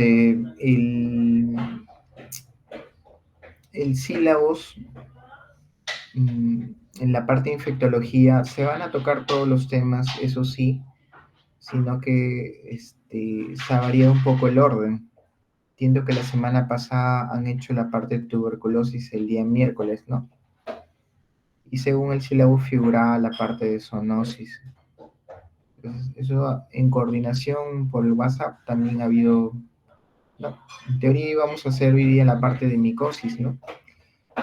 el, el sílabus, mm, en la parte de infectología, se van a tocar todos los temas, eso sí, sino que se ha variado un poco el orden. Entiendo que la semana pasada han hecho la parte de tuberculosis el día miércoles, ¿no? Y según el sílabus figuraba la parte de zoonosis. Entonces, eso en coordinación por el WhatsApp también ha habido, no, en teoría íbamos a hacer hoy día la parte de micosis, ¿no?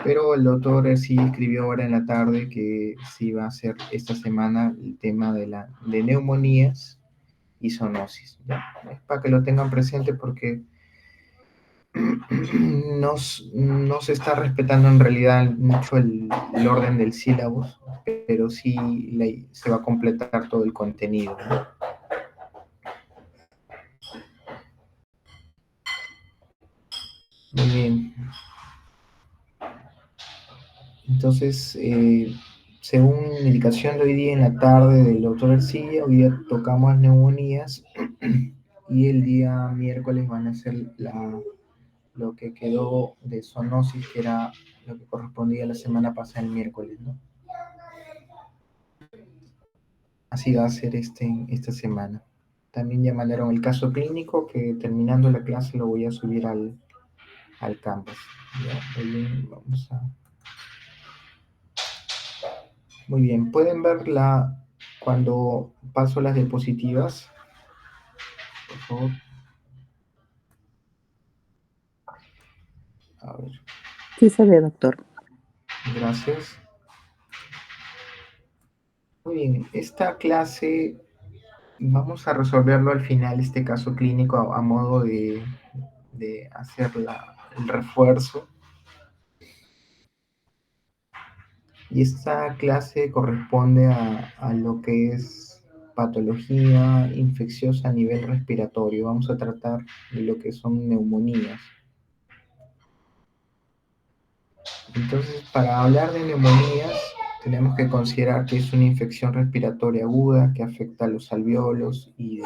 Pero el doctor sí escribió ahora en la tarde que sí iba a hacer esta semana el tema de neumonías y zoonosis, ¿ya? Es para que lo tengan presente porque no se está respetando en realidad mucho el orden del sílabus, pero sí se va a completar todo el contenido, ¿no? Muy bien. Entonces, según indicación de hoy día en la tarde del doctor Ercilla, hoy día tocamos neumonías y el día miércoles van a ser lo que quedó de zoonosis, que era lo que correspondía a la semana pasada el miércoles, ¿no? Así va a ser esta semana. También ya mandaron el caso clínico que terminando la clase lo voy a subir al campus. ¿Ya? Muy bien, Muy bien, pueden verla cuando paso las diapositivas, por favor. A ver, Sí se ve, doctor. gracias. Muy bien, esta clase vamos a resolverlo al final, este caso clínico, a modo de hacer el refuerzo. Y esta clase corresponde a lo que es patología infecciosa a nivel respiratorio. Vamos a tratar de lo que son neumonías. Entonces, para hablar de neumonías, tenemos que considerar que es una infección respiratoria aguda que afecta a los alveolos y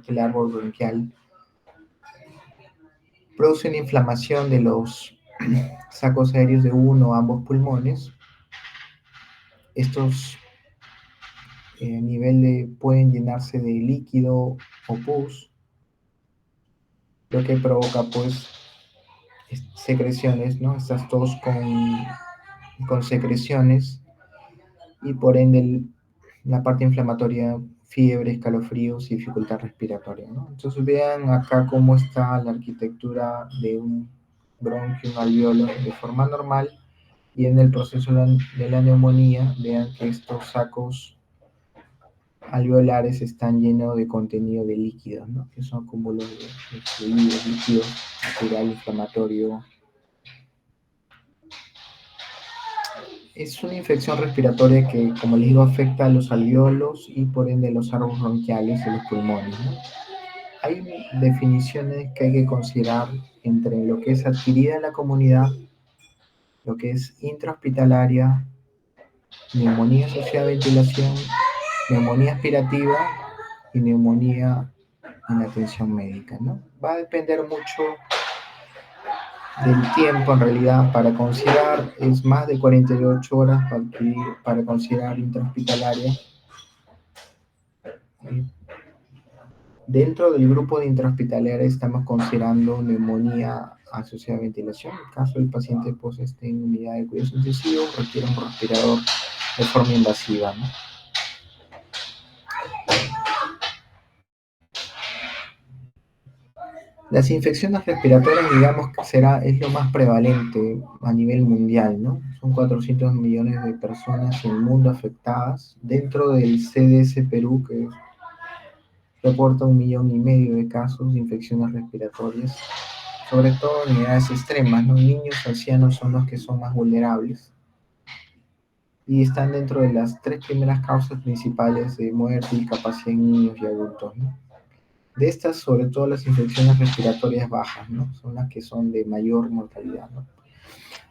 el árbol bronquial. Produce una inflamación de los sacos aéreos de uno o ambos pulmones. Estos pueden llenarse de líquido o pus, lo que provoca pues secreciones, ¿no? Estas tos con secreciones y por ende la parte inflamatoria, fiebre, escalofríos y dificultad respiratoria, ¿no? Entonces vean acá cómo está la arquitectura de un bronquio, un alveolo de forma normal y en el proceso de la neumonía vean que estos sacos alveolares están llenos de contenido de líquidos, ¿no? Que son cúmulos de fluidos, líquidos, material inflamatorio. Es una infección respiratoria que, como les digo, afecta a los alveolos y por ende los árboles bronquiales y los pulmones, ¿no? Hay definiciones que hay que considerar entre lo que es adquirida en la comunidad, lo que es intrahospitalaria, neumonía asociada a ventilación, neumonía aspirativa y neumonía en atención médica, ¿no? Va a depender mucho del tiempo en realidad para considerar, es más de 48 horas para considerar intrahospitalaria. Dentro del grupo de intrahospitalaria estamos considerando neumonía asociada a ventilación. En caso del paciente pues, esté en unidad de cuidados intensivos, requiere un respirador de forma invasiva, ¿no? Las infecciones respiratorias, digamos, es lo más prevalente a nivel mundial, ¿no? Son 400 millones de personas en el mundo afectadas. Dentro del CDS Perú, que reporta 1,5 millones de casos de infecciones respiratorias, sobre todo en edades extremas, ¿no? Niños y ancianos son los que son más vulnerables y están dentro de las tres primeras causas principales de muerte y discapacidad en niños y adultos, ¿no? De estas, sobre todo las infecciones respiratorias bajas, ¿no? Son las que son de mayor mortalidad, ¿no?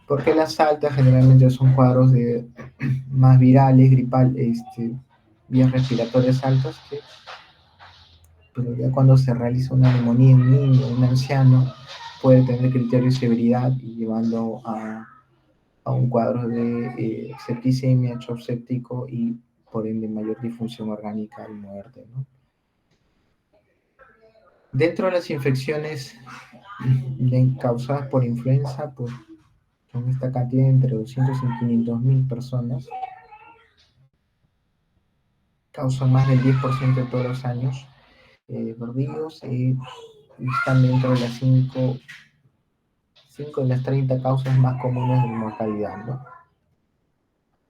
Porque las altas generalmente son cuadros más virales, vías respiratorias altas, pero ya cuando se realiza una neumonía en un niño, un anciano puede tener criterios de severidad y llevando a un cuadro de septicemia, shock séptico y por ende mayor disfunción orgánica y muerte, ¿no? Dentro de las infecciones causadas por influenza, pues con esta cantidad entre 200 y 500 mil personas, causan más del 10% de todos los años perdidos y están dentro de las 5 de las 30 causas más comunes de mortalidad, ¿no?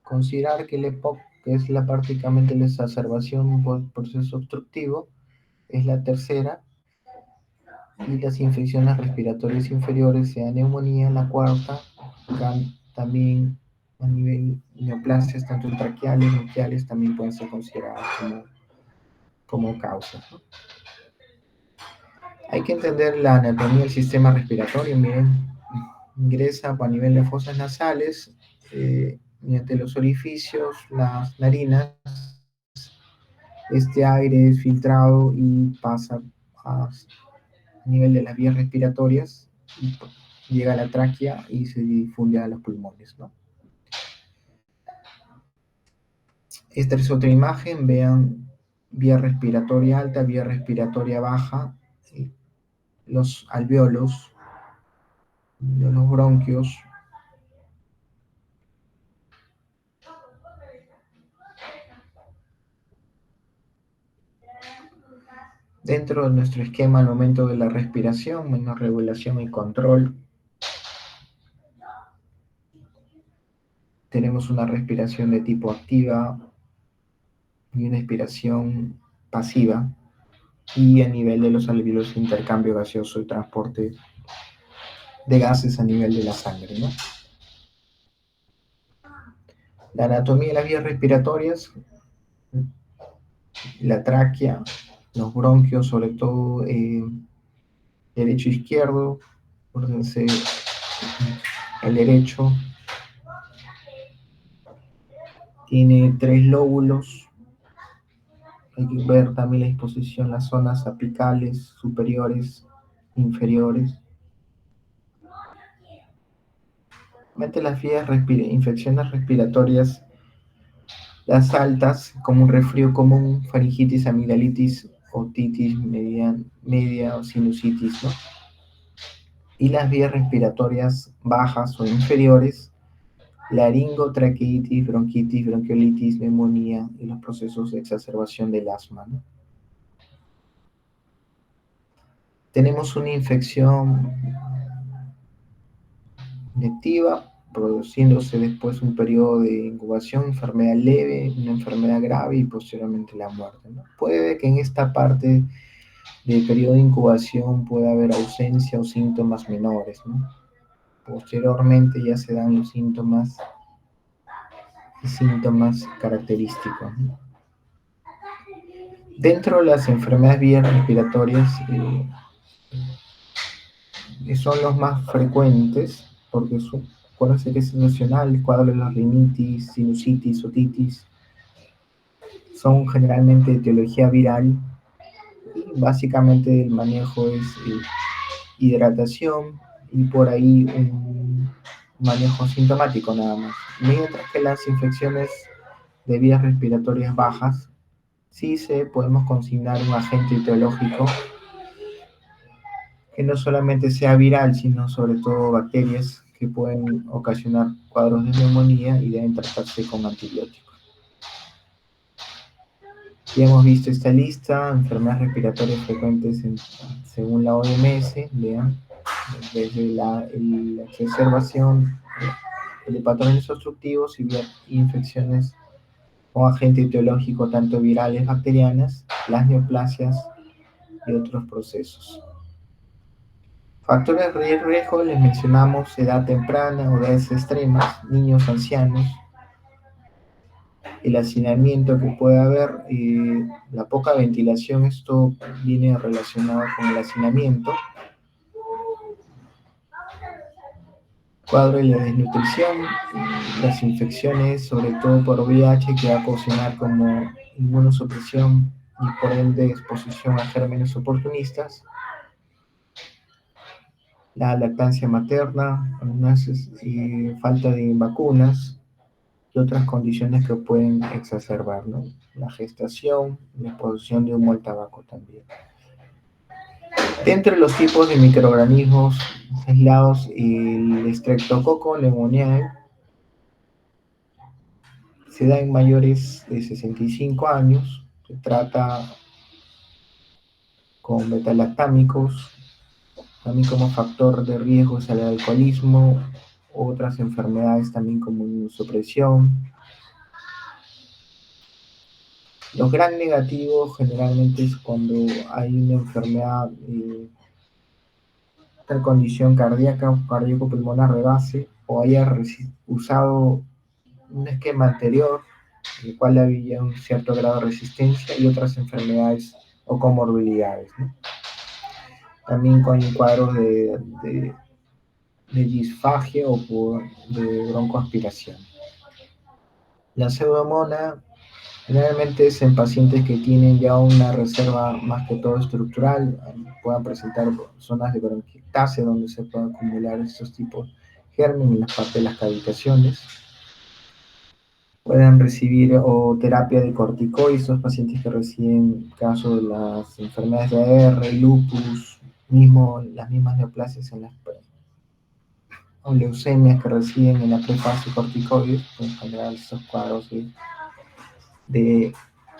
Considerar que el EPOC, que es prácticamente la exacerbación por proceso obstructivo, es la tercera, y las infecciones respiratorias inferiores, sea neumonía, la cuarta, también a nivel neoplasias, tanto traqueales, bronquiales, también pueden ser consideradas como causas, ¿no? Hay que entender la anatomía del sistema respiratorio. Miren, ingresa a nivel de fosas nasales, mediante los orificios, las narinas. Este aire es filtrado y pasa a nivel de las vías respiratorias y llega a la tráquea y se difunde a los pulmones, ¿no? Esta es otra imagen, vean vía respiratoria alta, vía respiratoria baja, los alveolos de los bronquios. Dentro de nuestro esquema al momento de la respiración, menos regulación y control, tenemos una respiración de tipo activa y una expiración pasiva, y a nivel de los alveolos intercambio gaseoso y transporte de gases a nivel de la sangre, ¿no? La anatomía de las vías respiratorias, la tráquea, los bronquios, sobre todo derecho e izquierdo, acuérdense, el derecho tiene 3 lóbulos. Hay que ver también la disposición, las zonas apicales, superiores, inferiores. Mete las vías infecciones respiratorias, las altas, como un resfrío común, faringitis, amigdalitis, otitis media o sinusitis, ¿no? Y las vías respiratorias bajas o inferiores, laringotraqueitis, bronquitis, bronquiolitis, neumonía y los procesos de exacerbación del asma, ¿no? Tenemos una infección lectiva, produciéndose después un periodo de incubación, enfermedad leve, una enfermedad grave y posteriormente la muerte, ¿no? Puede que en esta parte del periodo de incubación pueda haber ausencia o síntomas menores, ¿no? Posteriormente ya se dan los síntomas y síntomas característicos, ¿no? Dentro de las enfermedades vías respiratorias, son los más frecuentes, porque acuérdense que es nacional, el cuadro de la rinitis, sinusitis, otitis, son generalmente de etiología viral, y básicamente el manejo es hidratación y por ahí un manejo sintomático nada más. Mientras que las infecciones de vías respiratorias bajas, sí podemos consignar un agente etiológico que no solamente sea viral, sino sobre todo bacterias que pueden ocasionar cuadros de neumonía y deben tratarse con antibióticos. Ya hemos visto esta lista, enfermedades respiratorias frecuentes según la OMS, vean, desde la exacerbación de patrones obstructivos y infecciones con agente etiológico tanto virales, bacterianas, las neoplasias y otros procesos. Factores de riesgo, les mencionamos edad temprana o edades extremas, niños, ancianos, el hacinamiento que puede haber, la poca ventilación, esto viene relacionado con el hacinamiento, cuadro de la desnutrición, las infecciones, sobre todo por VIH, que va a ocasionar como inmunosupresión y por ende exposición a gérmenes oportunistas, la lactancia materna, y falta de vacunas y otras condiciones que pueden exacerbar, ¿no? La gestación, la exposición de humo al tabaco también. Dentro de los tipos de microorganismos aislados, el Streptococcus pneumoniae se da en mayores de 65 años, se trata con betalactámicos, también como factor de riesgo es el alcoholismo, otras enfermedades también como inmunosupresión. Los gran negativos generalmente es cuando hay una enfermedad, tal condición cardíaca o cardíaco-pulmonar de base, o haya usado un esquema anterior, en el cual había un cierto grado de resistencia y otras enfermedades o comorbilidades, ¿no? También con cuadros de disfagia o de broncoaspiración. La pseudomonas generalmente es en pacientes que tienen ya una reserva más que todo estructural, puedan presentar zonas de bronquiectasia donde se pueden acumular estos tipos de gérmenes en las partes de las cavitaciones. Pueden recibir o terapia de corticoides, esos pacientes que reciben caso de las enfermedades de AR, lupus, mismo las mismas neoplasias en las o leucemias que reciben en la prefase corticoides, pueden generar estos cuadros de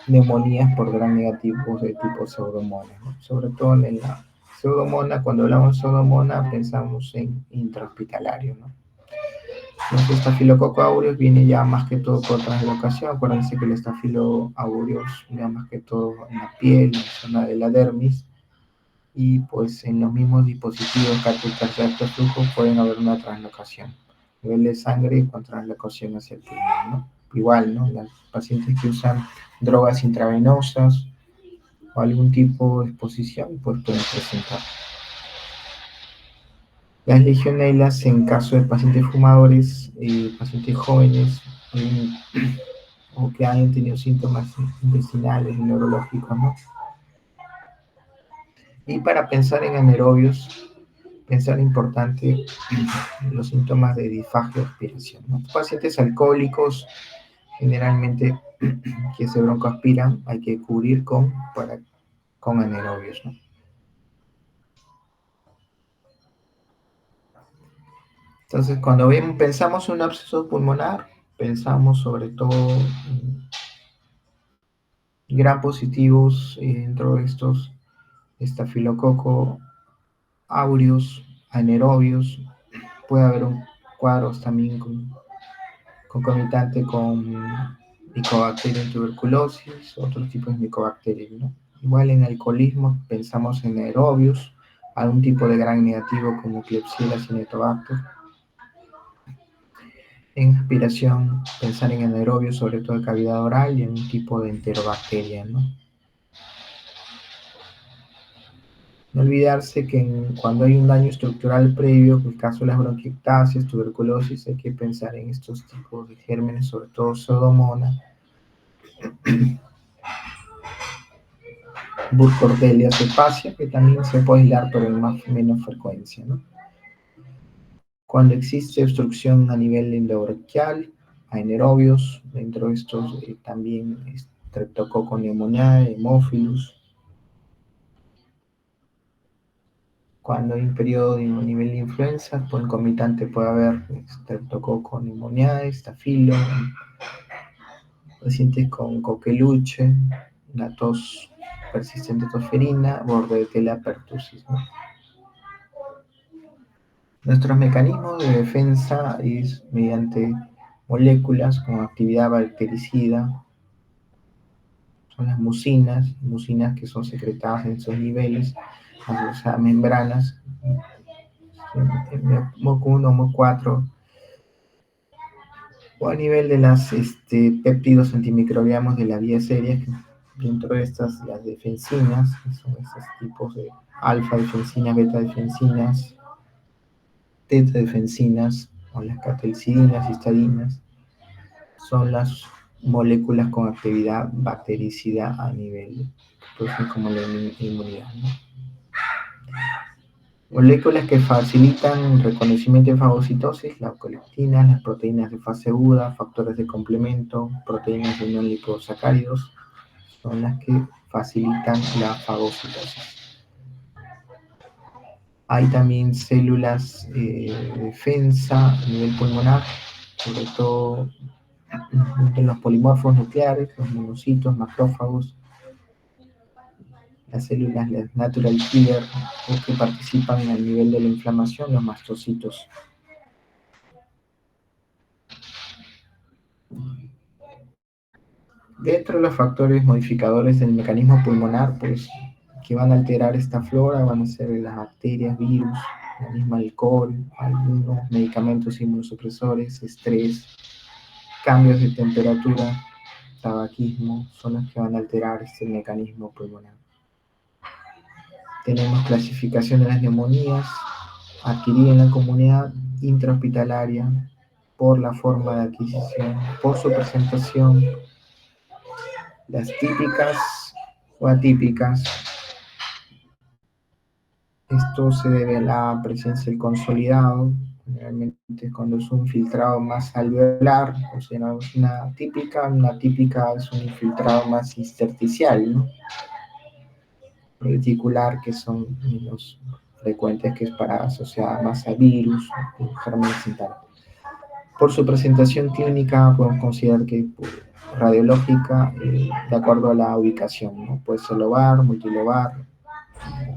neumonías por gran negativos de tipo pseudomonas, ¿no? Sobre todo en la pseudomonas, cuando hablamos de pseudomonas pensamos en intrahospitalario, ¿no? Los estafilococcus aureus viene ya más que todo por translocación. Acuérdense que el estafilo aureus ya más que todo en la piel, en la zona de la dermis, y pues en los mismos dispositivos catéteres de alto flujo pueden haber una translocación. Nivel de sangre con translocación hacia el pulmón, ¿no? Igual, ¿no? Los pacientes que usan drogas intravenosas o algún tipo de exposición, pues pueden presentar. Las legionelas en caso de pacientes fumadores, pacientes jóvenes, o que hayan tenido síntomas intestinales y neurológicos, ¿no? Y para pensar en anaerobios, pensar importante los síntomas de disfagia o aspiración, ¿no? Pacientes alcohólicos, generalmente que se broncoaspiran, hay que cubrir con anaerobios, ¿no? Entonces, cuando pensamos en un absceso pulmonar, pensamos sobre todo en gram positivos dentro de estos estafilococo aureus, anaerobios. Puede haber cuadros también concomitante con Mycobacterium tuberculosis, otros tipos de micobacterias, ¿no? Igual en alcoholismo pensamos en aerobios, algún tipo de gran negativo como Klebsiella cinetobacter. En aspiración, pensar en anaerobios, sobre todo de cavidad oral, y en un tipo de enterobacteria, ¿no? No olvidarse que cuando hay un daño estructural previo, en el caso de las bronquiectasias, tuberculosis, hay que pensar en estos tipos de gérmenes, sobre todo Pseudomonas, Burkholderia cepacia, que también se puede aislar, pero en menos frecuencia, ¿no? Cuando existe obstrucción a nivel endobronquial, anaerobios, dentro de estos también Streptococcus pneumoniae, Haemophilus. Cuando hay un periodo de un nivel de influenza, concomitante puede haber Streptococcus pneumoniae, Staphylo, pacientes con coqueluche, una tos persistente tosferina, Bordetella pertussis, ¿no? Nuestros mecanismos de defensa es mediante moléculas con actividad bactericida, son las mucinas que son secretadas en esos niveles, o sea, membranas, MOC1, MOC4, o a nivel de las péptidos antimicrobianos de la vía seria, que dentro de estas las defensinas, que son esos tipos de alfa defensinas, beta defensinas, teta defensinas, o las cateicidinas, histadinas, son las moléculas con actividad bactericida a nivel, pues, como la inmunidad, ¿no? Moléculas que facilitan reconocimiento de fagocitosis, la colectina, las proteínas de fase aguda, factores de complemento, proteínas de unión liposacáridos, son las que facilitan la fagocitosis. Hay también células de defensa a nivel pulmonar, sobre todo en los polimorfos nucleares, los monocitos, macrófagos, las células las natural killer o que participan en el nivel de la inflamación, los mastocitos. Dentro de los factores modificadores del mecanismo pulmonar, pues que van a alterar esta flora van a ser las bacterias, virus, la misma alcohol, algunos medicamentos inmunosupresores, estrés, cambios de temperatura, tabaquismo, son los que van a alterar este mecanismo pulmonar. Tenemos clasificación de las neumonías adquirida en la comunidad intrahospitalaria por la forma de adquisición, por su presentación, las típicas o atípicas. Esto se debe a la presencia del consolidado, generalmente cuando es un filtrado más alveolar, o sea, una típica es un infiltrado más intersticial, ¿no? Reticular, que son menos frecuentes, que es para asociar más a virus, gérmenes y tal. Por su presentación clínica podemos considerar que radiológica, de acuerdo a la ubicación, ¿no? Puede ser lobar, multilobar,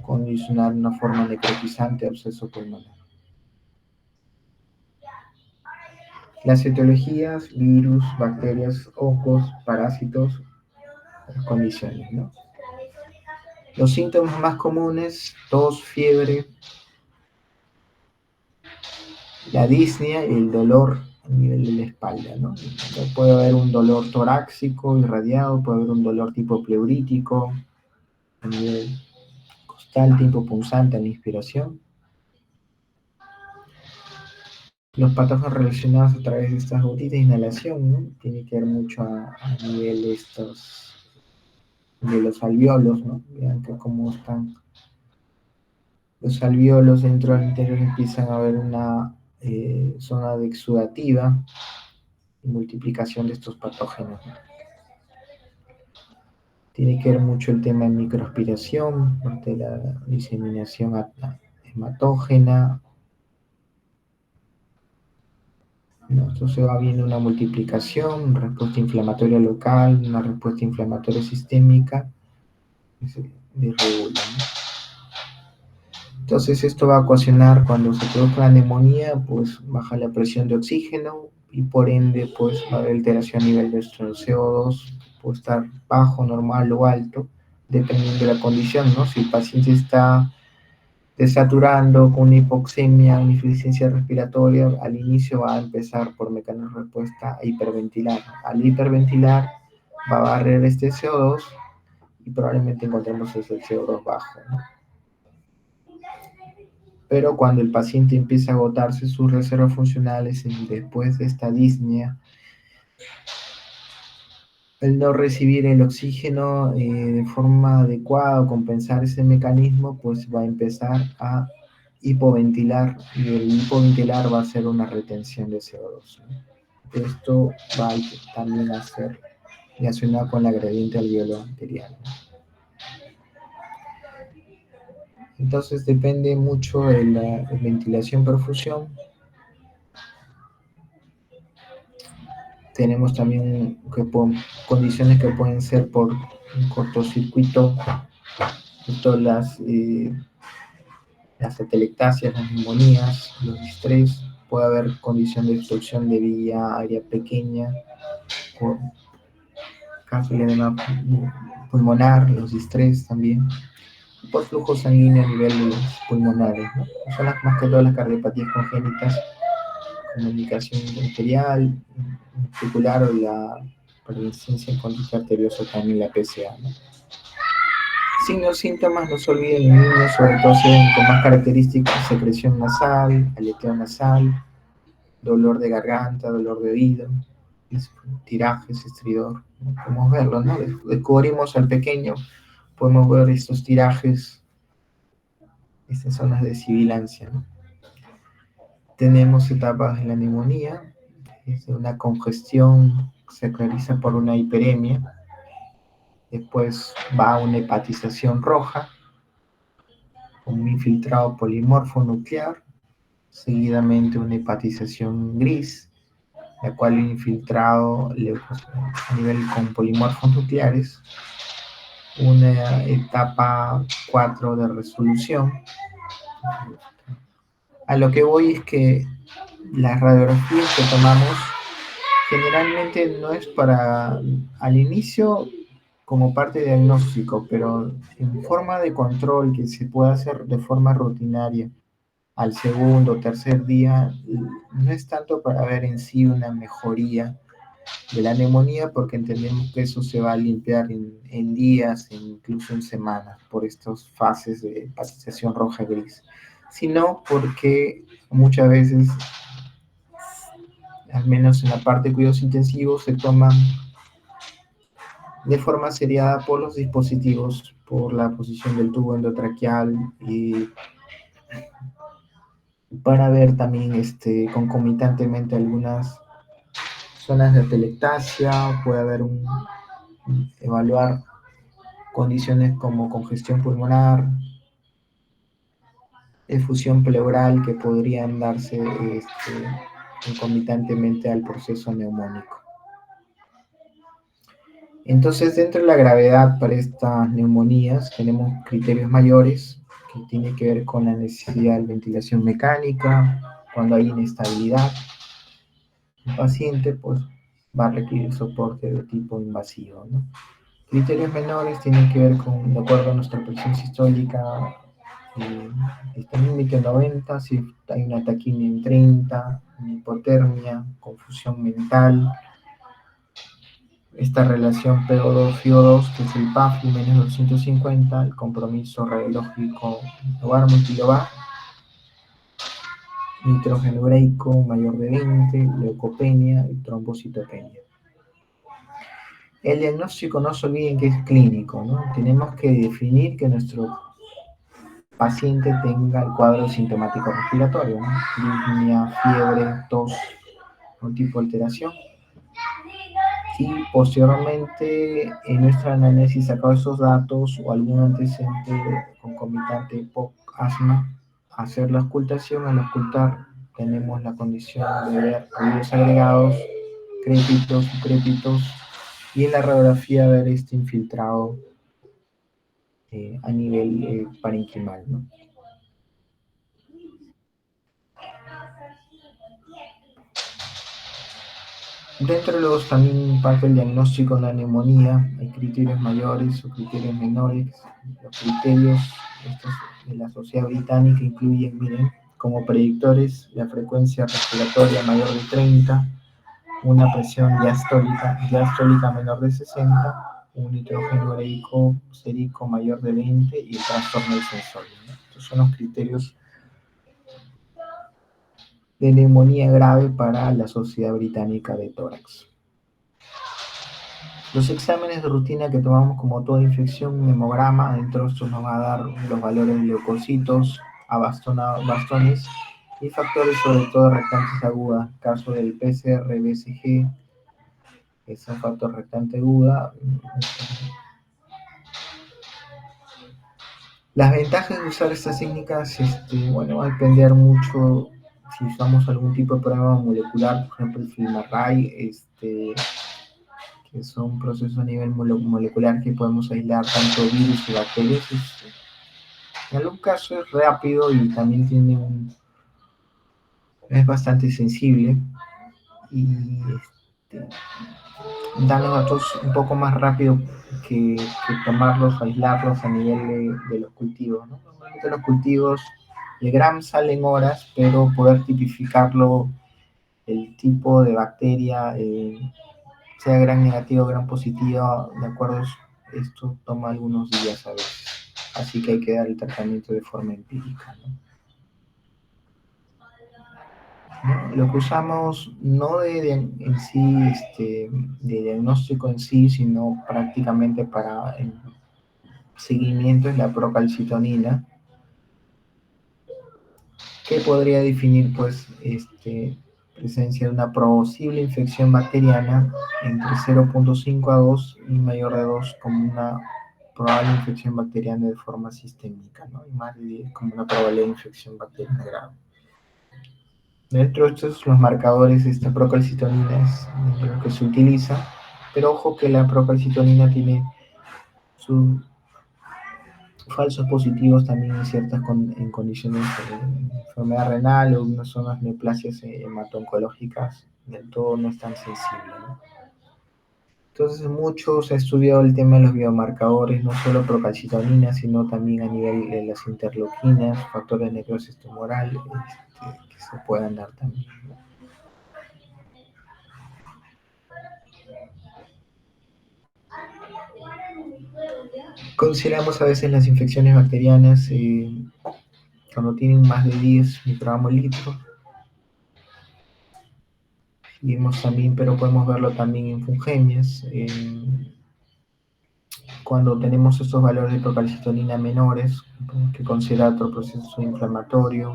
condicionar una forma necrotizante absceso pulmonar. Las etiologías, virus, bacterias, hongos, parásitos, condiciones, ¿no? Los síntomas más comunes, tos, fiebre, la disnea y el dolor a nivel de la espalda, ¿no? Puede haber un dolor torácico irradiado, puede haber un dolor tipo pleurítico a nivel costal, tipo punzante a la inspiración. Los patógenos relacionados a través de estas gotitas de inhalación, ¿no? Tiene que ver mucho a nivel de los alveolos, ¿no? Vean que cómo están los alveolos dentro del interior, empiezan a haber una zona de exudativa y multiplicación de estos patógenos, ¿no? Tiene que ver mucho el tema de microaspiración, parte de la diseminación hematógena, ¿no? Esto se va viendo una multiplicación, respuesta inflamatoria local, una respuesta inflamatoria sistémica, que se desregula, ¿no? Entonces esto va a ocasionar, cuando se produzca la neumonía, pues baja la presión de oxígeno y por ende pues va a haber alteración a nivel de nuestro CO2, puede estar bajo, normal o alto, dependiendo de la condición, ¿no? Si el paciente está desaturando con una hipoxemia, una insuficiencia respiratoria, al inicio va a empezar por mecanismo de respuesta a hiperventilar. Al hiperventilar va a barrer este CO2 y probablemente encontremos ese CO2 bajo, ¿no? Pero cuando el paciente empieza a agotarse sus reservas funcionales después de esta disnea, el no recibir el oxígeno de forma adecuada o compensar ese mecanismo, pues va a empezar a hipoventilar y el hipoventilar va a ser una retención de CO2, ¿no? Esto va también a ser relacionado con la gradiente alveolar anterior, ¿no? Entonces depende mucho de la ventilación-perfusión. Tenemos también condiciones que pueden ser por un cortocircuito, todas las atelectasias, las neumonías, los estrés, puede haber condición de obstrucción de vía aérea pequeña, por caso de edema pulmonar, los estrés también, por flujo sanguíneo a nivel de los pulmonares, ¿no? Son más que todas las cardiopatías congénitas, comunicación arterial, articular o la persistencia en conducta arteriosa también la PCA, ¿no? Signos, síntomas, no se olviden en niños, sobre todo con más características, secreción nasal, aleteo nasal, dolor de garganta, dolor de oído, tirajes, estridor, ¿no? Podemos verlo, ¿no? Descubrimos al pequeño, podemos ver estos tirajes Estas son las de sibilancia, ¿no? Tenemos etapas de la neumonía, es una congestión, se realiza por una hiperemia, después va a una hepatización roja, un infiltrado polimorfo nuclear, seguidamente una hepatización gris, la cual el infiltrado a nivel con polimorfos nucleares, una etapa 4 de resolución. A lo que voy es que las radiografías que tomamos generalmente no es para al inicio como parte de diagnóstico, pero en forma de control que se pueda hacer de forma rutinaria al segundo o tercer día, no es tanto para ver en sí una mejoría de la neumonía, porque entendemos que eso se va a limpiar en días, e incluso en semanas, por estas fases de hepatización roja-gris, sino porque muchas veces, al menos en la parte de cuidados intensivos, se toman de forma seriada por los dispositivos, por la posición del tubo endotraqueal y para ver también concomitantemente algunas zonas de atelectasia, puede haber evaluar condiciones como congestión pulmonar, efusión pleural que podrían darse concomitantemente al proceso neumónico. Entonces, dentro de la gravedad para estas neumonías, tenemos criterios mayores que tienen que ver con la necesidad de ventilación mecánica, cuando hay inestabilidad, el paciente pues, va a requerir soporte de tipo invasivo, ¿no? Criterios menores tienen que ver con, de acuerdo a nuestra presión sistólica, está en límite 90, si hay una taquimia en 30, hipotermia, confusión mental, esta relación PO2-FIO2, que es el PAFI menos 250, el compromiso radiológico lobar multilobar, nitrógeno ureico mayor de 20, leucopenia y trombocitopenia. El diagnóstico no se olviden que es clínico, ¿no? Tenemos que definir que nuestro paciente tenga el cuadro sintomático respiratorio, ¿no? Disnea, fiebre, tos, un tipo de alteración. Y posteriormente, en nuestra análisis, sacado esos datos o algún antecedente concomitante POC, asma, hacer la ocultación. Al ocultar, tenemos la condición de ver ruidos agregados, crépitos, crépitos, y en la radiografía ver este infiltrado a nivel parenquimal, ¿no? Dentro de los también parte del diagnóstico de la neumonía, hay criterios mayores o criterios menores. Los criterios estos de la Sociedad Británica incluyen, miren, como predictores la frecuencia respiratoria mayor de 30, una presión diastólica menor de 60, un nitrógeno ureico sérico mayor de 20 y el trastorno del sensorio, ¿no? Estos son los criterios de neumonía grave para la Sociedad Británica de Tórax. Los exámenes de rutina que tomamos como toda infección, un hemograma, dentro de estos nos va a dar los valores de leucocitos a bastones y factores sobre todo rectantes agudas. Caso del PCR-BCG, es un factor rectante aguda. Las ventajas de usar estas técnicas, bueno, va a depender mucho si usamos algún tipo de prueba molecular, por ejemplo el FilmArray, que son procesos a nivel molecular que podemos aislar tanto virus y bacterias. En algún caso es rápido y también es bastante sensible y dan los datos un poco más rápido que tomarlos, aislarlos a nivel de los cultivos, ¿no? Normalmente los cultivos, el gram sale en horas, pero poder tipificarlo, el tipo de bacteria, sea gran negativo o gran positivo, de acuerdo, esto toma algunos días a veces. Así que hay que dar el tratamiento de forma empírica, ¿no? ¿No? Lo que usamos no en sí, de diagnóstico en sí, sino prácticamente para seguimiento es la procalcitonina. que podría definir pues presencia de una posible infección bacteriana entre 0,5 a 2 y mayor de 2 como una probable infección bacteriana de forma sistémica, ¿no? Y más de 10 como una probable infección bacteriana grave. Dentro de estos, los marcadores, esta procalcitonina es lo que se utiliza, pero ojo que la procalcitonina tiene sus falsos positivos también en ciertas en condiciones de enfermedad renal o unas zonas neoplasias hemato-oncológicas, del todo no es tan sensible, ¿no? Entonces, mucho se ha estudiado el tema de los biomarcadores, no solo procalcitonina, sino también a nivel de las interleuquinas, factores de necrosis tumoral, que se puedan dar también, ¿no? Consideramos a veces las infecciones bacterianas cuando tienen más de 10 microgramos litro. Vimos también, pero podemos verlo también en fungemias. Cuando tenemos estos valores de procalcitonina menores, tenemos que considerar otro proceso inflamatorio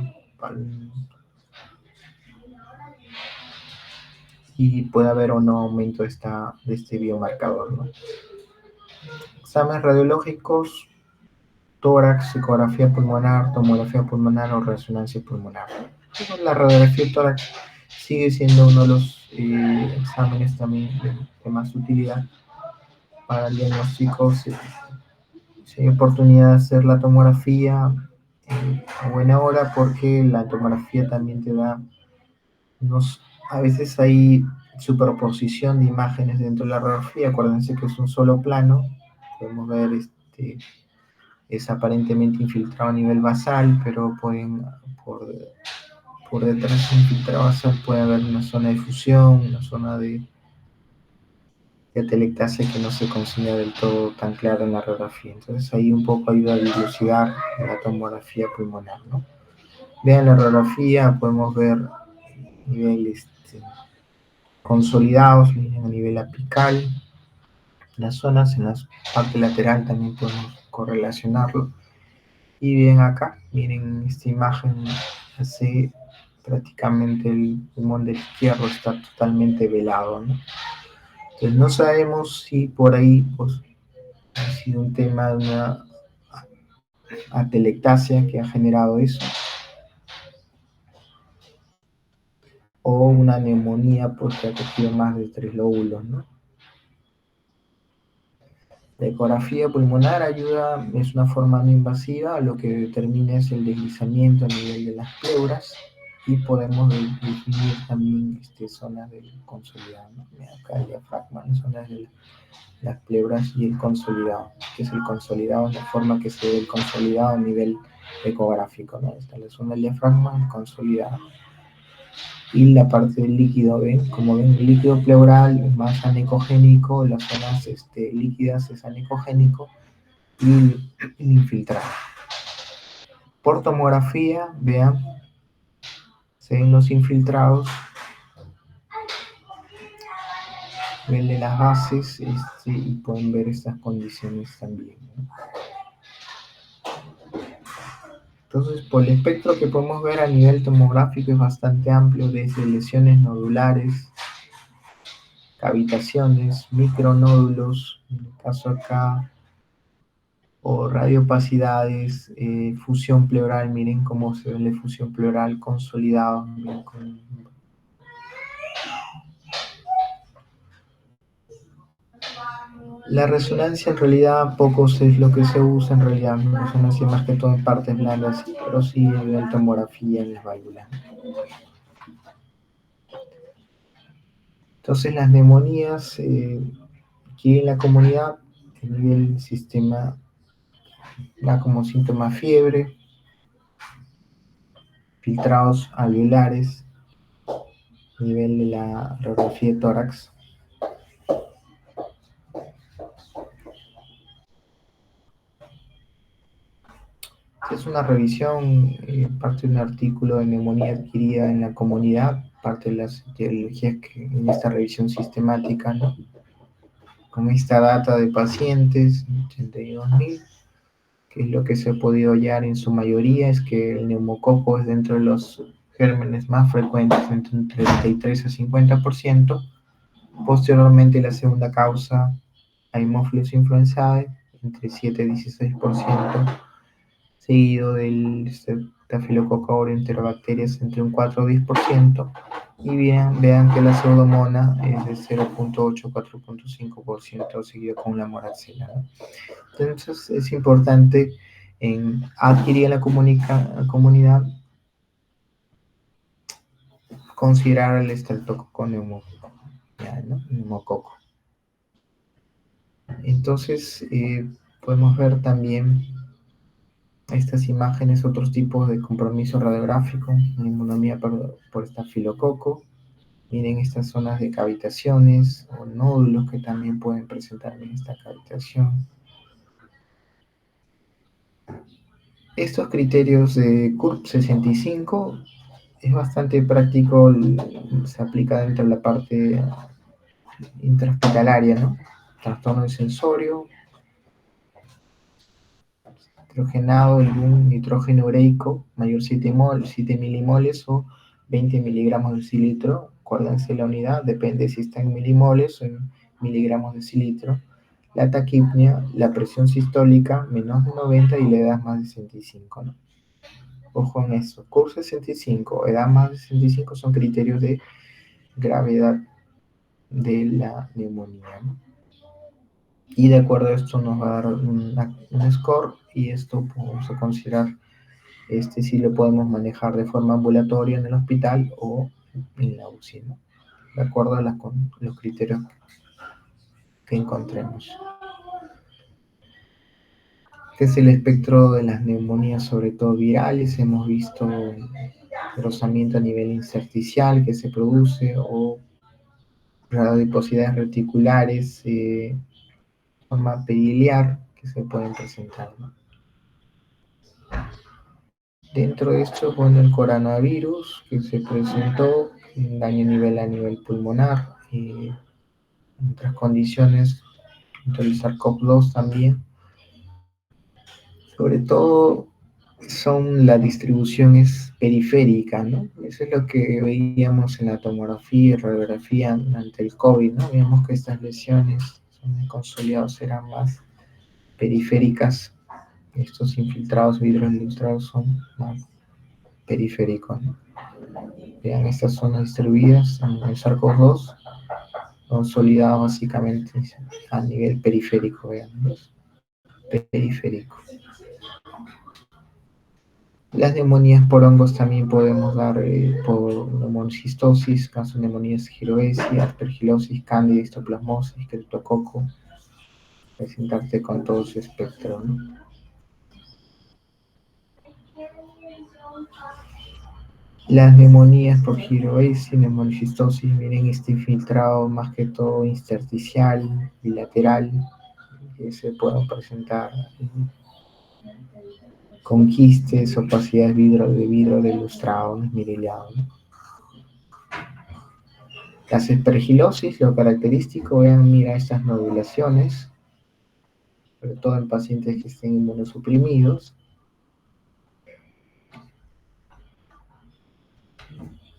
y puede haber o no aumento de este biomarcador, ¿no? Exámenes radiológicos, tórax, ecografía pulmonar, tomografía pulmonar o resonancia pulmonar. Entonces, la radiografía de tórax sigue siendo uno de los exámenes también de más utilidad para el diagnóstico. Si hay oportunidad de hacer la tomografía a buena hora, porque la tomografía también te da a veces hay superposición de imágenes dentro de la radiografía. Acuérdense que es un solo plano, podemos ver es aparentemente infiltrado a nivel basal, pero por, por detrás de infiltrado basal puede haber una zona de fusión, una zona de atelectasia que no se consigna del todo tan claro en la radiografía. Entonces ahí un poco ayuda a dilucidar la tomografía pulmonar, ¿no? Vean la radiografía, podemos ver niveles consolidados, miren a nivel apical, las zonas en la parte lateral también podemos correlacionarlo. Y bien acá, miren esta imagen, hace prácticamente el pulmón del izquierdo está totalmente velado, ¿no? Entonces no sabemos si por ahí pues, ha sido un tema de una atelectasia que ha generado eso, o una neumonía porque ha cogido más de 3 lóbulos, ¿no? La ecografía pulmonar ayuda, es una forma no invasiva, lo que determina es el deslizamiento a nivel de las pleuras y podemos definir también zonas del consolidado, ¿no? Acá el diafragma, zonas de las pleuras y el consolidado, que es el consolidado, la forma que se ve el consolidado a nivel ecográfico, ¿no? Está la zona del diafragma, el consolidado. Y la parte del líquido, ¿ven? Como ven, el líquido pleural es más anecogénico, las zonas líquidas es anecogénico y el infiltrado. Por tomografía, vean, se ven los infiltrados, ven de las bases y pueden ver estas condiciones también, ¿no? Entonces, por el espectro que podemos ver a nivel tomográfico es bastante amplio, desde lesiones nodulares, cavitaciones, micronódulos, en el caso acá, o radiopacidades, fusión pleural, miren cómo se ve la fusión pleural consolidado. La resonancia en realidad poco es lo que se usa en realidad, la resonancia más que todo en partes blandas, pero sí en la tomografía en las válvulas. Entonces las neumonías aquí en la comunidad, a nivel sistema, da como síntoma fiebre, filtrados alveolares, a nivel de la radiografía de tórax. Es una revisión, parte de un artículo de neumonía adquirida en la comunidad, parte de las etiologías que en esta revisión sistemática, ¿no? Con esta data de pacientes, 82.000, que es lo que se ha podido hallar en su mayoría, es que el neumococo es dentro de los gérmenes más frecuentes, entre un 33 a 50%. Posteriormente, la segunda causa, Haemophilus influenzae, entre 7 y 16%, seguido del Staphylococcus aureus enterobacterias entre un 4 o 10%, y bien, vean que la pseudomonas es de 0.8 a 4.5%, seguido con la moraxina, ¿no? Entonces es importante en adquirir en la comunidad considerar el estreptococo neumococo. Entonces podemos ver también estas imágenes, otros tipos de compromiso radiográfico, neumonía por estafilococo. Miren estas zonas de cavitaciones o nódulos que también pueden presentar en esta cavitación. Estos criterios de CURP 65 es bastante práctico, se aplica dentro de la parte intrahospitalaria, ¿no? Trastorno de sensorio, hidrogenado, un nitrógeno ureico mayor 7 milimoles o 20 miligramos de decilitro. Acuérdense la unidad, depende si está en milimoles o en miligramos de decilitro. La taquipnia, la presión sistólica menos de 90 y la edad más de 65, ¿no? Ojo en eso. CUR 65, edad más de 65 son criterios de gravedad de la neumonía, ¿no? Y de acuerdo a esto nos va a dar un score, y esto vamos a considerar si lo podemos manejar de forma ambulatoria en el hospital o en la UCI, ¿no? De acuerdo a los criterios que encontremos. Este es el espectro de las neumonías, sobre todo virales. Hemos visto rozamiento a nivel intersticial que se produce, o radiodiposidades reticulares, forma periliar que se pueden presentar, ¿no? Dentro de esto, bueno, el coronavirus que se presentó, daño a nivel pulmonar, otras condiciones, dentro del SARS-CoV-2 también. Sobre todo la distribución es periférica, ¿no? Eso es lo que veíamos en la tomografía y radiografía ante el COVID, ¿no? Veíamos que estas lesiones consolidados eran más periféricas. Estos infiltrados, vidrios ilustrados, son más periféricos, ¿no? Vean estas zonas distribuidas en el SARS-CoV-2, consolidados básicamente a nivel periférico, vean, ¿no? Periférico. Las neumonías por hongos también podemos dar por neumocistosis, caso de neumonías giroesia, aspergilosis, cándida, histoplasmosis, criptococo, presentarte con todo su espectro, ¿no? Las neumonías por giroesia, neumocistosis, miren este infiltrado más que todo intersticial, bilateral, que se pueden presentar con quistes, opacidades de vidrio de lustrado, esmerilado, ¿no? Las aspergilosis, lo característico, vean, mira estas nodulaciones, sobre todo en pacientes que estén inmunosuprimidos.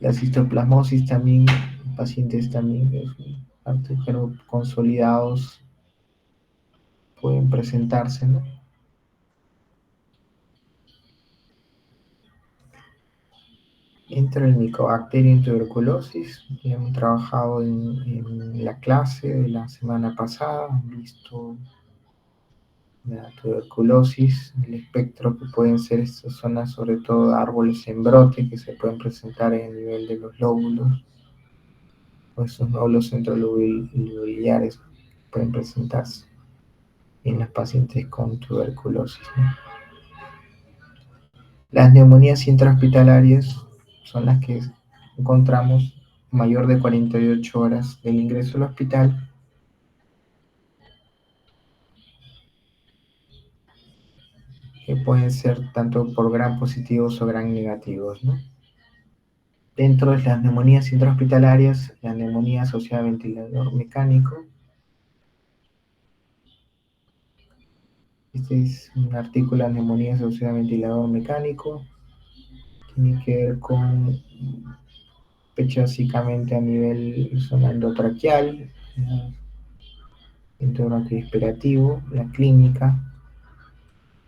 La citoplasmosis también, pacientes también, pero consolidados, pueden presentarse, ¿no? Entra el Mycobacterium en tuberculosis, que hemos trabajado en la clase de la semana pasada, han visto la tuberculosis, el espectro que pueden ser estas zonas, sobre todo árboles en brote que se pueden presentar en el nivel de los lóbulos, o esos nódulos centrolobulares pueden presentarse en los pacientes con tuberculosis, ¿no? Las neumonías intrahospitalarias son las que encontramos mayor de 48 horas del ingreso al hospital, que pueden ser tanto por gram positivos o gram negativos, ¿no? Dentro de las neumonías intrahospitalarias, la neumonía asociada a ventilador mecánico Este es un artículo de neumonía asociada a ventilador mecánico. Tiene que ver con pecho básicamente a nivel zona endotraqueal, entorno respirativo, la clínica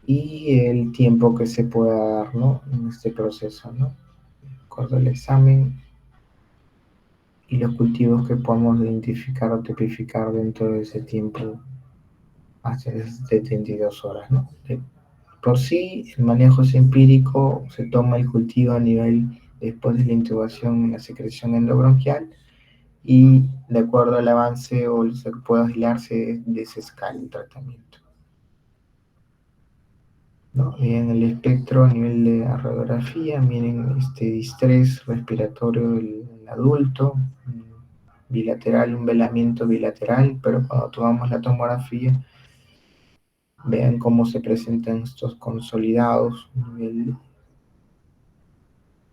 y el tiempo que se pueda dar, ¿no? En este proceso, ¿no? Con el examen y los cultivos que podamos identificar o tipificar dentro de ese tiempo hasta 72 horas, ¿no? Por sí, el manejo es empírico, se toma el cultivo a nivel después de la intubación en la secreción endobronquial y de acuerdo al avance o lo que pueda aislarse de ese escala el tratamiento. ¿No? En el espectro a nivel de radiografía vienen distrés respiratorio del adulto, bilateral, un velamiento bilateral, pero cuando tomamos la tomografía, vean cómo se presentan estos consolidados, el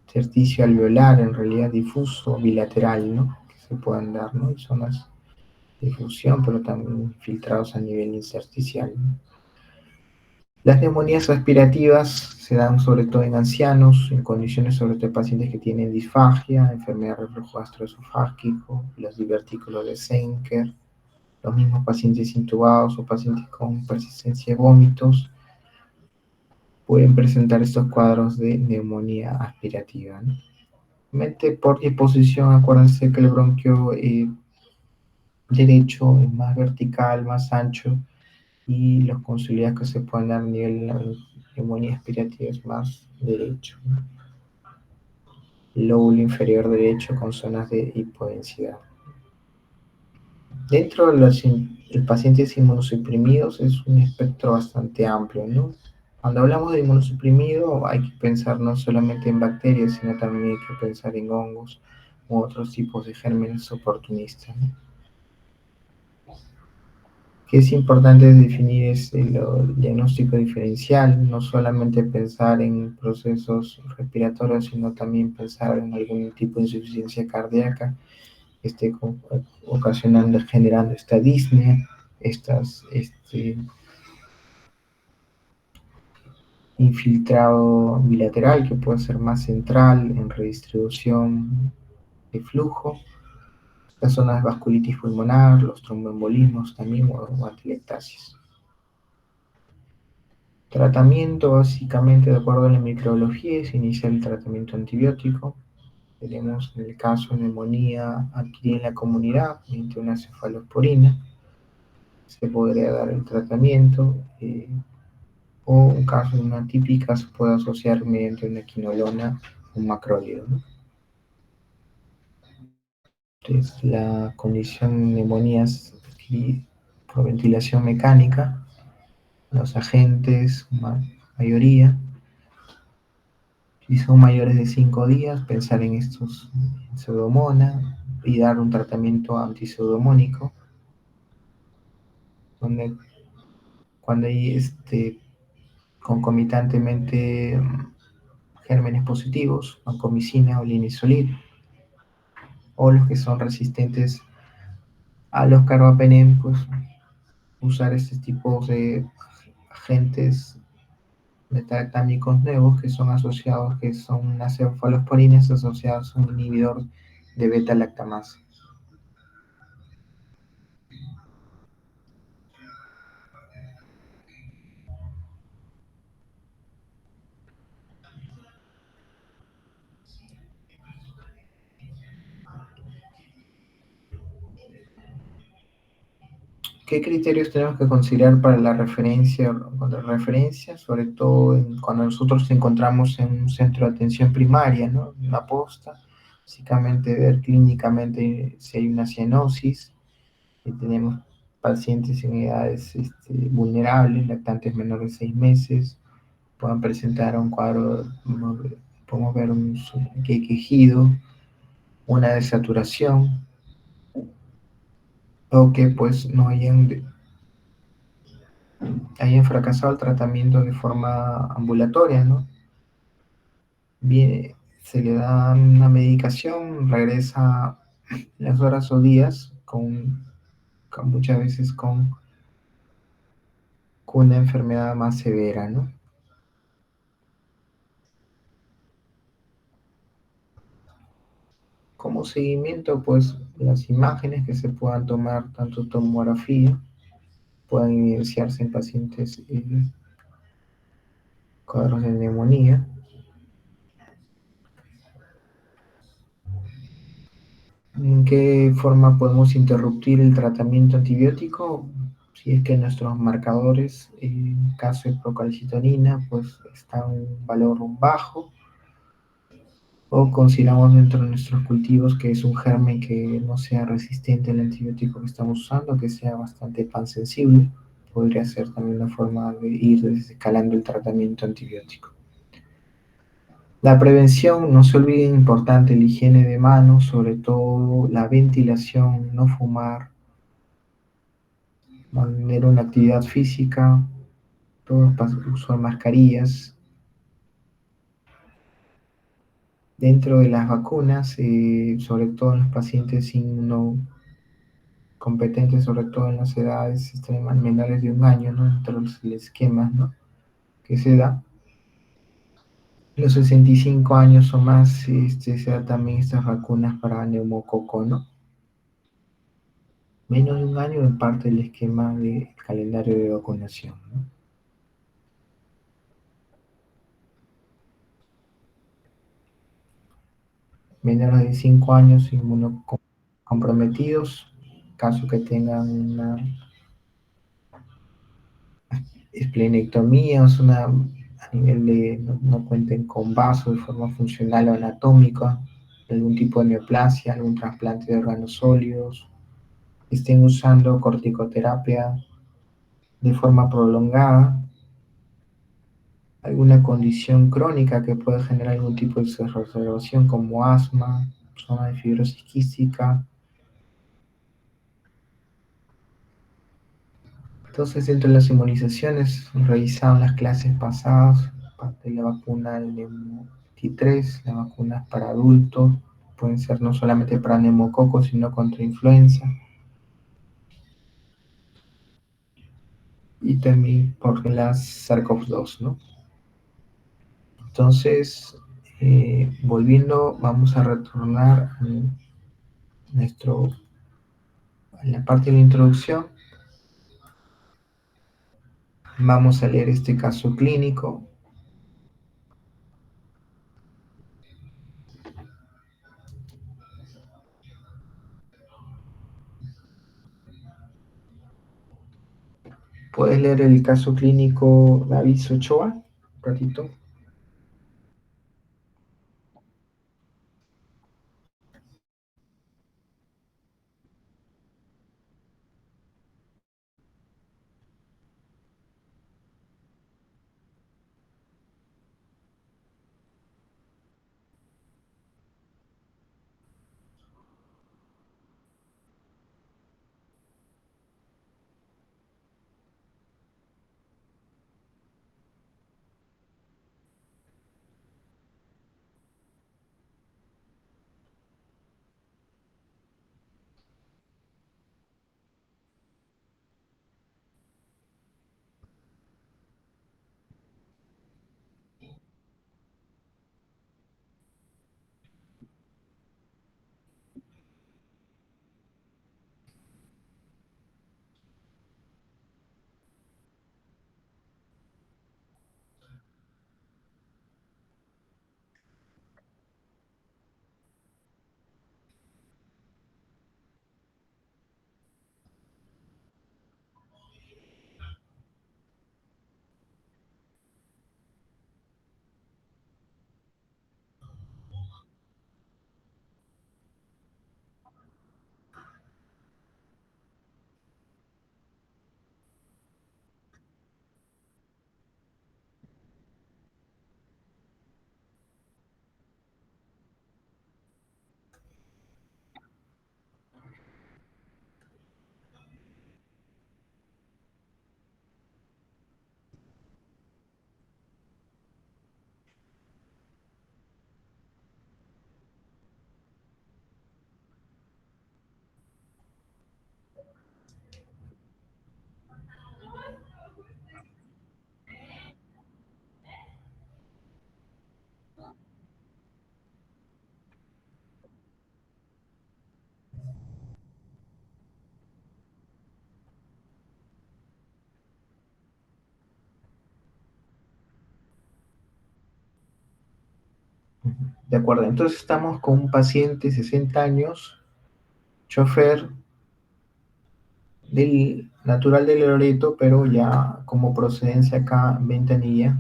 certicio alveolar, en realidad difuso, bilateral, ¿no? Que se pueden dar, ¿no? Y zonas de difusión, pero también filtrados a nivel intersticial, ¿no? Las neumonías aspirativas se dan sobre todo en ancianos, en condiciones sobre todo de pacientes que tienen disfagia, enfermedad de reflujo gastroesofágico, los divertículos de Senker, los mismos pacientes intubados o pacientes con persistencia de vómitos pueden presentar estos cuadros de neumonía aspirativa, ¿no? Por disposición, acuérdense que el bronquio derecho es más vertical, más ancho, y los consolidados que se pueden dar a nivel de la neumonía aspirativa es más derecho, ¿no? Lóbulo inferior derecho con zonas de hipodensidad. Dentro de los pacientes inmunosuprimidos es un espectro bastante amplio, ¿no? Cuando hablamos de inmunosuprimido hay que pensar no solamente en bacterias, sino también hay que pensar en hongos u otros tipos de gérmenes oportunistas, ¿no? Que es importante definir el diagnóstico diferencial, no solamente pensar en procesos respiratorios, sino también pensar en algún tipo de insuficiencia cardíaca que esté ocasionando, generando esta disnea, infiltrado bilateral que puede ser más central en redistribución de flujo, las zonas de vasculitis pulmonar, los tromboembolismos también o atelectasias. Tratamiento, básicamente, de acuerdo a la microbiología, es iniciar el tratamiento antibiótico. Tenemos en el caso de neumonía adquirida en la comunidad, mediante una cefalosporina, se podría dar el tratamiento, o en caso de una típica se puede asociar mediante una quinolona un macrólido, ¿no? Entonces, la condición de neumonías por ventilación mecánica, los agentes, mayoría, si son mayores de 5 días, pensar en estos pseudomonas y dar un tratamiento antipseudomónico, donde cuando hay concomitantemente gérmenes positivos, vancomicina o linezolid, o los que son resistentes a los carbapenem, pues usar este tipo de agentes beta-lactámicos nuevos que son asociados, que son unas cefalosporinas asociadas a un inhibidor de beta-lactamasa. ¿Qué criterios tenemos que considerar para la referencia, contra referencia, sobre todo cuando nosotros nos encontramos en un centro de atención primaria, ¿no? Una posta, básicamente ver clínicamente si hay una cianosis, si tenemos pacientes en edades vulnerables, lactantes menores de 6 meses, puedan presentar un cuadro, podemos ver un quejido, una desaturación, o que pues no hayan fracasado el tratamiento de forma ambulatoria, ¿no? Bien, se le da una medicación, regresa las horas o días muchas veces con con una enfermedad más severa, ¿no? Como seguimiento, pues las imágenes que se puedan tomar, tanto tomografía, puedan evidenciarse en pacientes cuadros de neumonía. ¿En qué forma podemos interrumpir el tratamiento antibiótico? Si es que nuestros marcadores, en caso de procalcitonina, pues está un valor bajo, o consideramos dentro de nuestros cultivos que es un germen que no sea resistente al antibiótico que estamos usando, que sea bastante pansensible, podría ser también una forma de ir desescalando el tratamiento antibiótico. La prevención, no se olviden, importante la higiene de manos, sobre todo la ventilación, no fumar, mantener una actividad física, todo el uso de mascarillas. Dentro de las vacunas, sobre todo en los pacientes inmunocompetentes, sobre todo en las edades extremas menores de un año, ¿no? Entre los esquemas, ¿no? Que se da. Los 65 años o más, se da también estas vacunas para neumococo, ¿no? Menos de un año en parte del esquema del calendario de vacunación, ¿no? Menores de 5 años inmunocomprometidos, caso que tengan una esplenectomía, o sea, a nivel de no cuenten con vaso de forma funcional o anatómica, algún tipo de neoplasia, algún trasplante de órganos sólidos, estén usando corticoterapia de forma prolongada, alguna condición crónica que pueda generar algún tipo de exacerbación como asma, zona de fibrosis quística. Entonces, dentro de las inmunizaciones, revisaron las clases pasadas, parte de la vacuna del Nemo 23, las vacunas para adultos, pueden ser no solamente para neumococo, sino contra influenza, y también por las SARS-CoV-2, ¿no? Entonces, volviendo, vamos a retornar nuestro, a la parte de la introducción. Vamos a leer este caso clínico. ¿Puedes leer el caso clínico David Ochoa? Un ratito. De acuerdo, entonces estamos con un paciente, 60 años, chofer del natural de Loreto, pero ya como procedencia acá, Ventanilla.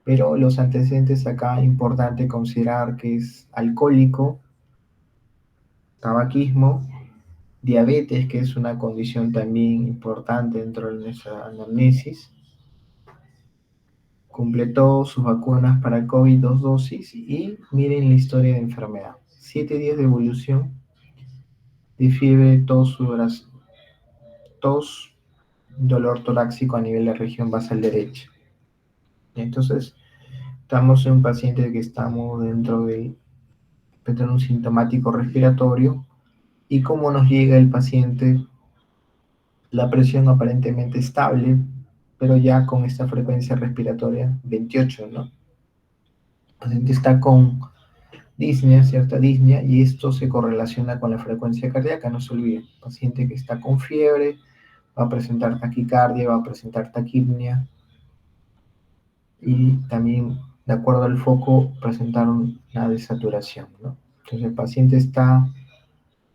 Pero los antecedentes acá, importante considerar que es alcohólico, tabaquismo, diabetes, que es una condición también importante dentro de nuestra anamnesis. Completó sus vacunas para el COVID 2 dosis y miren la historia de enfermedad. 7 días de evolución de fiebre, tos, dolor torácico a nivel de región basal derecha. Entonces, estamos en un paciente que estamos dentro de un sintomático respiratorio y cómo nos llega el paciente, la presión aparentemente estable, pero ya con esta frecuencia respiratoria 28, ¿no? El paciente está con disnea, cierta disnea, y esto se correlaciona con la frecuencia cardíaca, no se olviden. Paciente que está con fiebre va a presentar taquicardia, va a presentar taquipnea, y también, de acuerdo al foco, presentaron una desaturación, ¿no? Entonces el paciente está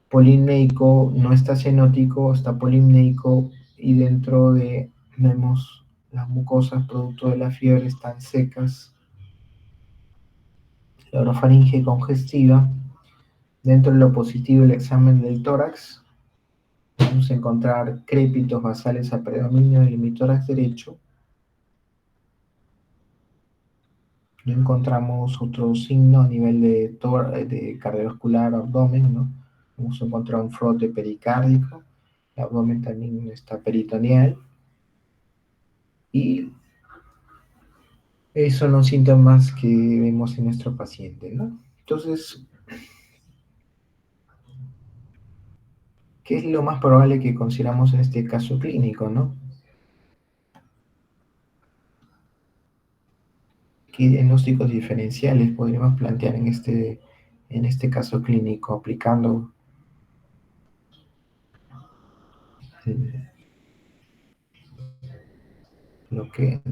polimneico, no está cenótico, está polimneico y dentro de, vemos las mucosas producto de la fiebre están secas, la orofaringe congestiva. Dentro de lo positivo el examen del tórax, vamos a encontrar crépitos basales a predominio del hemitórax derecho. No encontramos otro signo a nivel de cardiovascular o abdomen, ¿no? Vamos a encontrar un frote pericárdico, el abdomen también está peritoneal, y esos son los síntomas que vemos en nuestro paciente, ¿no? Entonces, ¿qué es lo más probable que consideramos en este caso clínico, no? ¿Qué diagnósticos diferenciales podríamos plantear en este caso clínico aplicando eh,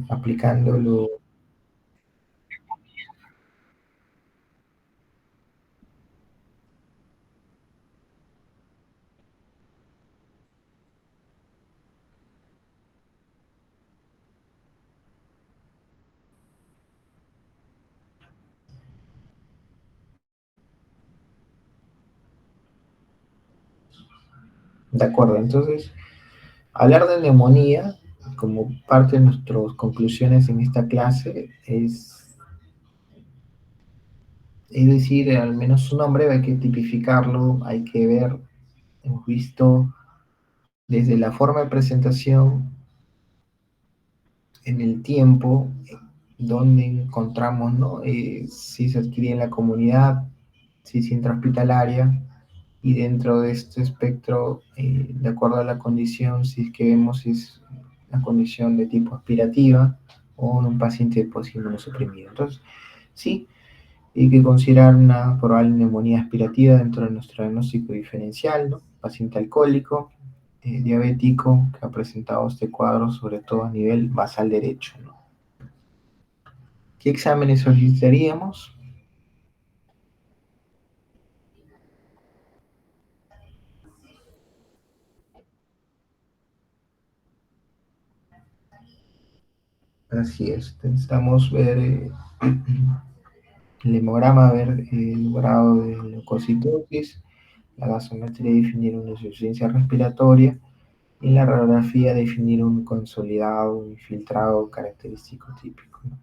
aplicándolo? De acuerdo, entonces, hablar de neumonía como parte de nuestras conclusiones en esta clase es decir, al menos su nombre hay que tipificarlo, hay que ver, hemos visto desde la forma de presentación en el tiempo, donde encontramos, ¿no? Si se adquiere en la comunidad, si es intrahospitalaria, y dentro de este espectro, de acuerdo a la condición, si es que vemos si es una condición de tipo aspirativa o en un paciente postinmunosuprimido. Entonces, sí, hay que considerar una probable neumonía aspirativa dentro de nuestro diagnóstico diferencial, ¿no? Paciente alcohólico, diabético, que ha presentado este cuadro, sobre todo a nivel basal derecho, ¿no? ¿Qué exámenes solicitaríamos? Así es, necesitamos ver el hemograma, ver el grado de leucocitosis, la gasometría definir una insuficiencia respiratoria y en la radiografía definir un consolidado, un infiltrado característico típico, ¿no?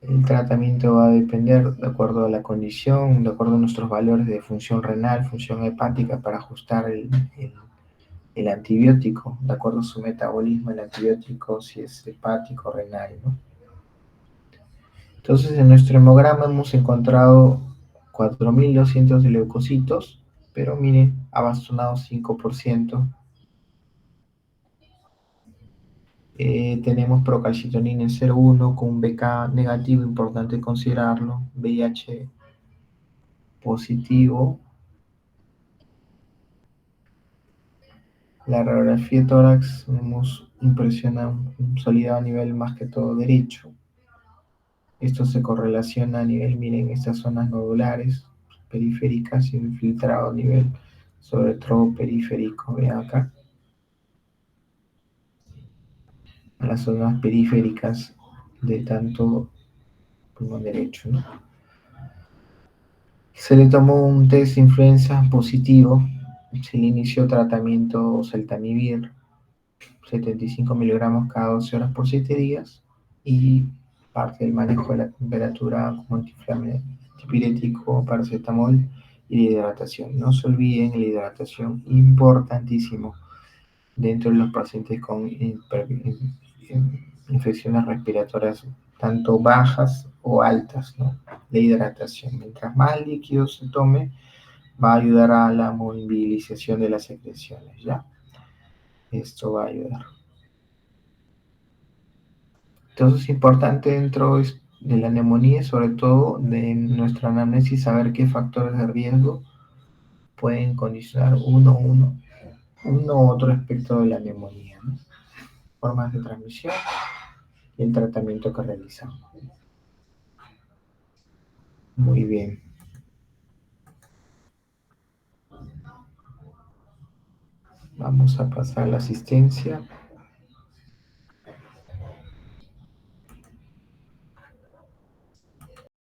El tratamiento va a depender de acuerdo a la condición, de acuerdo a nuestros valores de función renal, función hepática para ajustar el antibiótico, de acuerdo a su metabolismo, el antibiótico si es hepático o renal, ¿no? Entonces, en nuestro hemograma hemos encontrado 4.200 de leucocitos, pero miren, ha bastonado 5%. Tenemos procalcitonina en 0,1 con un BK negativo, importante considerarlo, VIH positivo. La radiografía de tórax, vemos impresiona un consolidado a nivel más que todo derecho. Esto se correlaciona a nivel, miren, estas zonas nodulares, periféricas, infiltrado a nivel, sobre todo periférico, vean acá, a las zonas periféricas de tanto pulmón derecho, ¿no? Se le tomó un test de influenza positivo, se le inició tratamiento celtamivir, 75 miligramos cada 12 horas por 7 días, y parte del manejo de la temperatura como antiinflamatorio, antipirético, paracetamol y la hidratación. No se olviden la hidratación, importantísimo dentro de los pacientes con infecciones respiratorias, tanto bajas o altas, ¿no? La hidratación. Mientras más líquido se tome, va a ayudar a la movilización de las secreciones, ¿ya? Esto va a ayudar. Entonces es importante dentro de la neumonía, sobre todo de nuestra anamnesis, saber qué factores de riesgo pueden condicionar uno u otro aspecto de la neumonía, ¿no? Formas de transmisión y el tratamiento que realizamos. Muy bien. Vamos a pasar a la asistencia.